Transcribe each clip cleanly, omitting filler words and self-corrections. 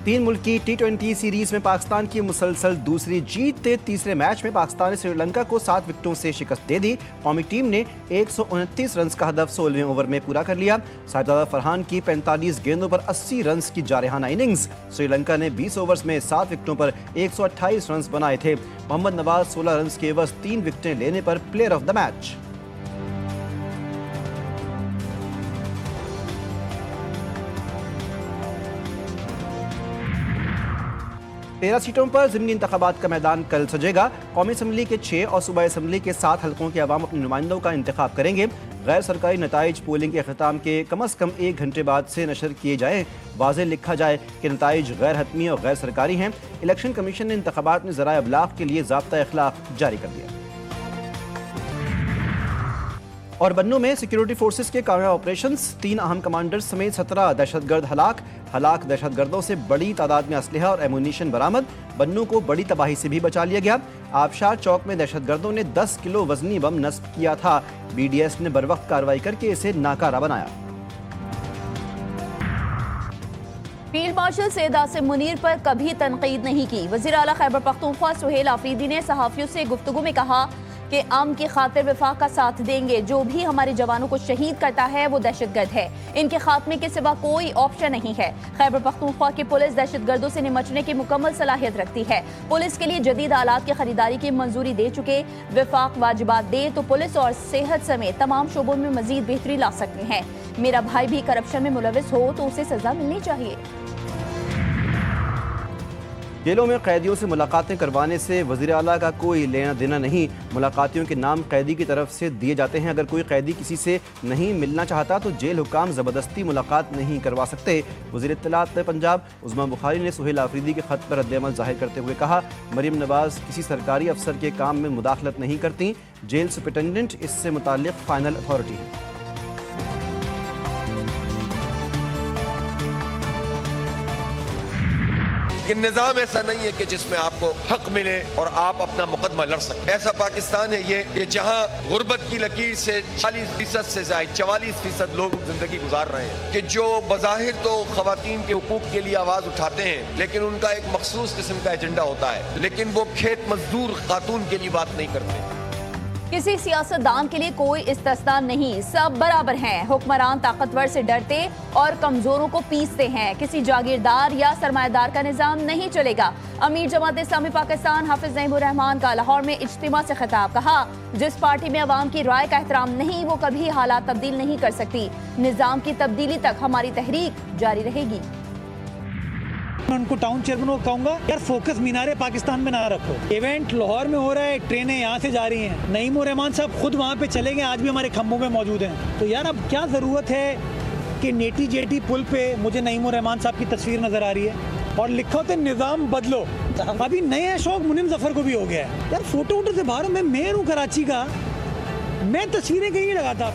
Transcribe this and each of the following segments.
तीन मुल्की T20 series में पाकिस्तान की मुसलसल दूसरी जीत। तीसरे मैच में पाकिस्तान ने श्रीलंका को 7 विकेटों से शिकस्त दे दी। कौमी टीम ने 129 रन का हदफ 16वें ओवर में पूरा कर लिया। साहिबजादा फरहान की 45 गेंदों पर 80 रन की जारहाना इनिंग्स। श्रीलंका ने 20 ओवर्स में 7 विकेटों पर 128 रन बनाए थे। मोहम्मद नवाज 16 रन के एवज 3 विकेटें लेने पर प्लेयर ऑफ द मैच। तेरह सीटों पर ज़िमनी इंतखाबात का मैदान कल सजेगा। कौमी असम्बली के 6 और सूबाई असम्बली के 7 हल्कों के अवाम अपने नुमाइंदों का इंतखाब करेंगे। गैर सरकारी नताइज पोलिंग के अख्ताम के कम अज़ कम 1 घंटे बाद से नशर किए जाएँ। वाज़ेह लिखा जाए कि नताइज गैर हतमी और गैर सरकारी हैं। इलेक्शन कमीशन ने इंतखाबात में ज़राए अबलाग के लिए ज़ाब्ता अखलाक जारी कर दिया। और बन्नू में सिक्योरिटी फोर्सेस के कामयाब ऑपरेशंस, 3 अहम कमांडर्स समेत 17 दहशतगर्द हलाक दहशतगर्दों से बड़ी तादाद में असलहा और एमुनीशन बरामद। बन्नू को बड़ी तबाही से भी बचा लिया गया। आबशार चौक में दहशतगर्दों ने 10 किलो वजनी बम नस्ब किया था। BDS ने बरवक्त कार्रवाई करके इसे नाकारा बनाया। फील्ड मार्शल सैयद आसिम मुनीर पर कभी तनकीद नहीं की। वज़ीर आला खैबर पख्तूनख्वा सुहेल आफरीदी ने सहाफ़ियों से गुफ्तगू में कहा कि अमन की खातिर वफाक का साथ देंगे। जो भी हमारे जवानों को शहीद करता है वो दहशतगर्द है। इनके खात्मे के सिवा कोई ऑप्शन नहीं है। खैबर पख्तूनख्वा की पुलिस दहशतगर्दों से निमटने की मुकम्मल सलाहियत रखती है। पुलिस के लिए जदीद आलात की खरीदारी की मंजूरी दे चुके। वफाक वाजिबात दे तो पुलिस और सेहत समेत तमाम शोबों में मजीद बेहतरी ला सकते हैं। मेरा भाई भी करप्शन में मुलविस हो तो उसे सजा मिलनी चाहिए। जेलों में कैदियों से मुलाकातें करवाने से वज़ीर आला का कोई लेना देना नहीं। मुलाकातियों के नाम कैदी की तरफ से दिए जाते हैं। अगर कोई कैदी किसी से नहीं मिलना चाहता तो जेल हुकाम ज़बरदस्ती मुलाकात नहीं करवा सकते। वज़ीर इत्तलात पंजाब उस्मा बुखारी ने सुहेल आफरीदी के खत पर रद्द-ए-अमल जाहिर करते हुए कहा, मरीम नवाज किसी सरकारी अफसर के काम में मुदाखलत नहीं करती। जेल सुपरिटेंडेंट इससे मुताल्लिक़ फाइनल अथॉरिटी है। कि निज़ाम ऐसा नहीं है कि जिसमें आपको हक मिले और आप अपना मुकदमा लड़ सकते। ऐसा पाकिस्तान है ये जहां गुर्बत की लकीर से 40% से ज्यादा 44% लोग जिंदगी गुजार रहे हैं, कि जो बज़ाहिर तो खवातीन के हुकूक के लिए आवाज उठाते हैं लेकिन उनका एक मखसूस किस्म का एजेंडा होता है, लेकिन वो खेत मजदूर खातून के लिए बात नहीं करते। किसी सियासतदान के लिए कोई इस्तिस्ना नहीं, सब बराबर हैं। हुक्मरान ताकतवर से डरते और कमजोरों को पीसते हैं। किसी जागीरदार या सरमायादार का निजाम नहीं चलेगा। अमीर जमात इस्लामी पाकिस्तान हाफिज नईमुर रहमान का लाहौर में इज्तिमा से खिताब। कहा, जिस पार्टी में अवाम की राय का एहतराम नहीं वो कभी हालात तब्दील नहीं कर सकती। निजाम की तब्दीली तक हमारी तहरीक जारी रहेगी। मैं उनको टाउन चेयरमैन को कहूंगा, यार फोकस मीनारे पाकिस्तान में ना रखो। इवेंट लाहौर में हो रहा है, ट्रेनें यहाँ से जा रही हैं। नईमुर रहमान साहब खुद वहाँ पे चले गए, आज भी हमारे खंभों में मौजूद हैं। तो यार अब क्या जरूरत है कि नेटी जेटी पुल पे मुझे नईमुर रहमान साहब की तस्वीर नजर आ रही है और लिखा होता है निजाम बदलो। अभी नया शौक मुनीम जफर को भी हो गया है। यार फोटो वोटो से बाहर, मैं मेयर हूँ कराची का, मैं तस्वीरें कहीं लगाता।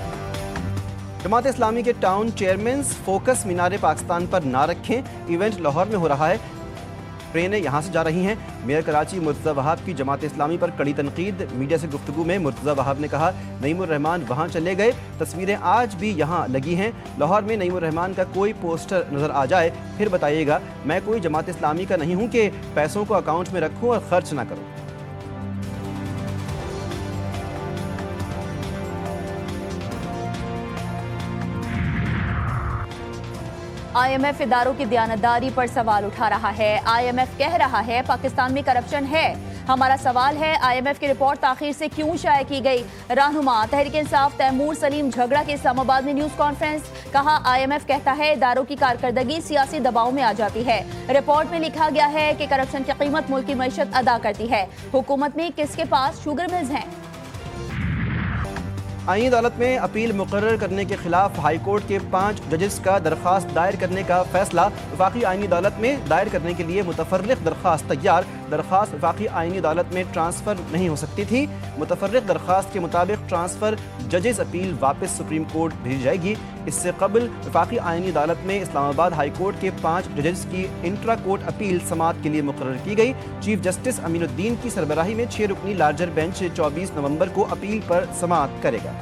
जमात इस्लामी के टाउन चेयरमैन फोकस मीनारे पाकिस्तान पर ना रखें। इवेंट लाहौर में हो रहा है, ट्रेनें यहाँ से जा रही हैं। मेयर कराची मुर्तज़ा वहाब की जमात इस्लामी पर कड़ी तनकीद। मीडिया से गुफ्तगू में मुर्तज़ा वहाब ने कहा, नईमुर रहमान वहाँ चले गए, तस्वीरें आज भी यहाँ लगी हैं। लाहौर में नईमुर रहमान का कोई पोस्टर नज़र आ जाए फिर बताइएगा। मैं कोई जमात इस्लामी का नहीं हूँ कि पैसों को अकाउंट में रखूँ और खर्च ना करूँ। IMF इदारों की दयानतदारी पर सवाल उठा रहा है। IMF कह रहा है पाकिस्तान में करप्शन है। हमारा सवाल है IMF की रिपोर्ट ताखीर से क्यों शाया की गई। रहनुमा तहरीक इंसाफ तैमूर सलीम झगड़ा के इस्लामाबाद में न्यूज कॉन्फ्रेंस। कहा, IMF कहता है इदारों की कारकर्दगी सियासी दबाव में आ जाती है। रिपोर्ट में लिखा गया है कि करप्शन की कीमत मुल्क की मईशत अदा करती है। हुकूमत में किसके पास शुगर मिल्स हैं। आईनी अदालत में अपील मुकर्रर करने के खिलाफ हाईकोर्ट के 5 जजेस का दरख्वास्त दायर करने का फैसला। वफाकी आईनी अदालत में दायर करने के लिए मुतफर्रिक दरख्वास्त तैयार। दरख्वास्त वफाकी आईनी अदालत में ट्रांसफ़र नहीं हो सकती थी। मुतफर्रिक दरख्वास्त के मुताबिक ट्रांसफ़र जजेस अपील वापस सुप्रीम कोर्ट भेजी जाएगी। इससे कबल वफाकी आईनी अदालत में इस्लामाबाद हाई कोर्ट के 5 जजेस की इंट्रा कोर्ट अपील समाअत के लिए मुकर्रर की गई। चीफ जस्टिस अमीनुद्दीन की सरबराही में 6 रुकनी लार्जर बेंच 24 नवंबर को अपील पर समाअत करेगा।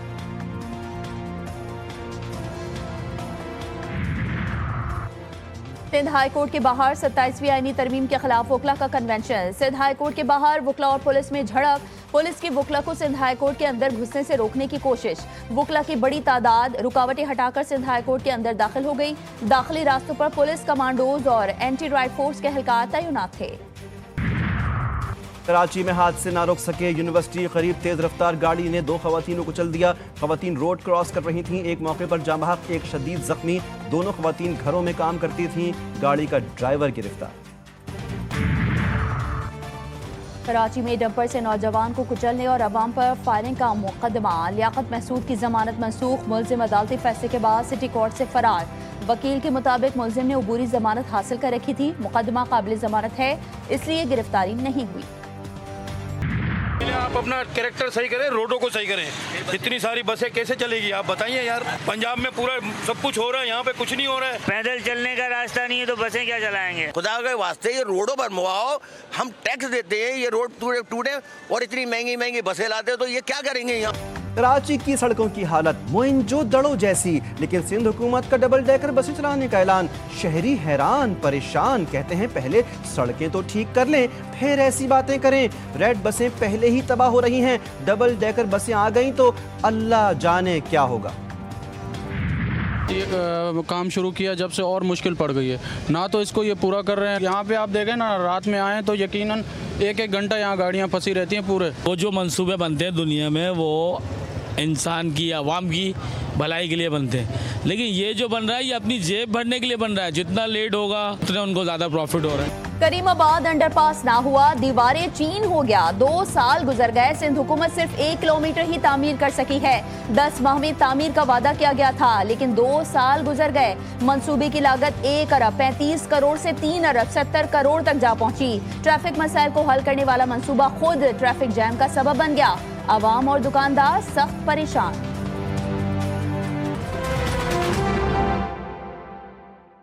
सिंध हाई कोर्ट के बाहर 27वीं आईनी तरमीम के खिलाफ वकला का कन्वेंशन। सिंध हाई कोर्ट के बाहर वकला और पुलिस में झड़प। पुलिस की वकला को सिंध हाई कोर्ट के अंदर घुसने से रोकने की कोशिश। वकला की बड़ी तादाद रुकावटें हटाकर सिंध हाई कोर्ट के अंदर दाखिल हो गई। दाखिली रास्तों पर पुलिस कमांडोज और एंटी राइट फोर्स के एहलकार तैनात थे। कराची में हादसे ना रोक सके यूनिवर्सिटी करीब तेज रफ्तार गाड़ी ने 2 खवातीन को कुचल दिया। खवातीन रोड क्रॉस कर रही थीं, एक मौके पर जाँ बहक, एक शदीद जख्मी। दोनों खवातीन घरों में काम करती थीं। गाड़ी का ड्राइवर गिरफ्तार। कराची में डंपर से नौजवान को कुचलने और अवाम पर फायरिंग का मुकदमा। लियाकत महसूद की जमानत मनसूख। मुलजिम अदालती फैसले के बाद सिटी कोर्ट से फरार। वकील के मुताबिक मुलजिम ने अबूरी जमानत हासिल कर रखी थी। मुकदमा काबिल जमानत है, इसलिए गिरफ्तारी नहीं हुई। आप अपना कैरेक्टर सही करें, रोडों को सही करें। इतनी सारी बसें कैसे चलेगी आप बताइए यार। पंजाब में पूरा सब कुछ हो रहा है, यहाँ पे कुछ नहीं हो रहा है। पैदल चलने का रास्ता नहीं है तो बसें क्या चलाएंगे। खुदा के वास्ते ये रोडों पर मुआओ, हम टैक्स देते हैं, ये रोड टूटे और इतनी महंगी महंगी बसें लाते हैं तो ये क्या करेंगे यहाँ। कराची की सड़कों की हालत मोइंजो-दड़ो जैसी, लेकिन सिंध हुकूमत का डबल डेकर बसें चलाने का ऐलान। शहरी हैरान परेशान, कहते हैं पहले सड़कें तो ठीक कर लें फिर ऐसी बातें करें। रेड बसें पहले ही तबाह हो रही हैं, डबल डेकर बसें आ गईं तो अल्लाह जाने क्या होगा। ये काम शुरू किया जब से और मुश्किल पड़ गई है ना, तो इसको ये पूरा कर रहे हैं। यहाँ पे आप देखें ना, रात में आए तो यकीनन 1-1 घंटा यहाँ गाड़ियाँ फंसी रहती हैं पूरे। वो जो मंसूबे बनते हैं दुनिया में वो इंसान की, आवाम की भलाई के लिए बनते हैं, लेकिन ये जो बन रहा है ये अपनी जेब भरने के लिए बन रहा है। जितना लेट होगा उतना उनको ज़्यादा प्रॉफिट हो रहा है। करीमाबाद अंडरपास ना हुआ, दीवारें चीन हो गया। 2 साल गुजर गए, सिंध हुकूमत सिर्फ 1 किलोमीटर ही तामीर कर सकी है। 10 माह में तामीर का वादा किया गया था, लेकिन 2 साल गुजर गए। मंसूबे की लागत 1 अरब 35 करोड़ से 3 अरब 70 करोड़ तक जा पहुंची। ट्रैफिक मसाइल को हल करने वाला मंसूबा खुद ट्रैफिक जैम का सबब बन गया। आवाम और दुकानदार सख्त परेशान।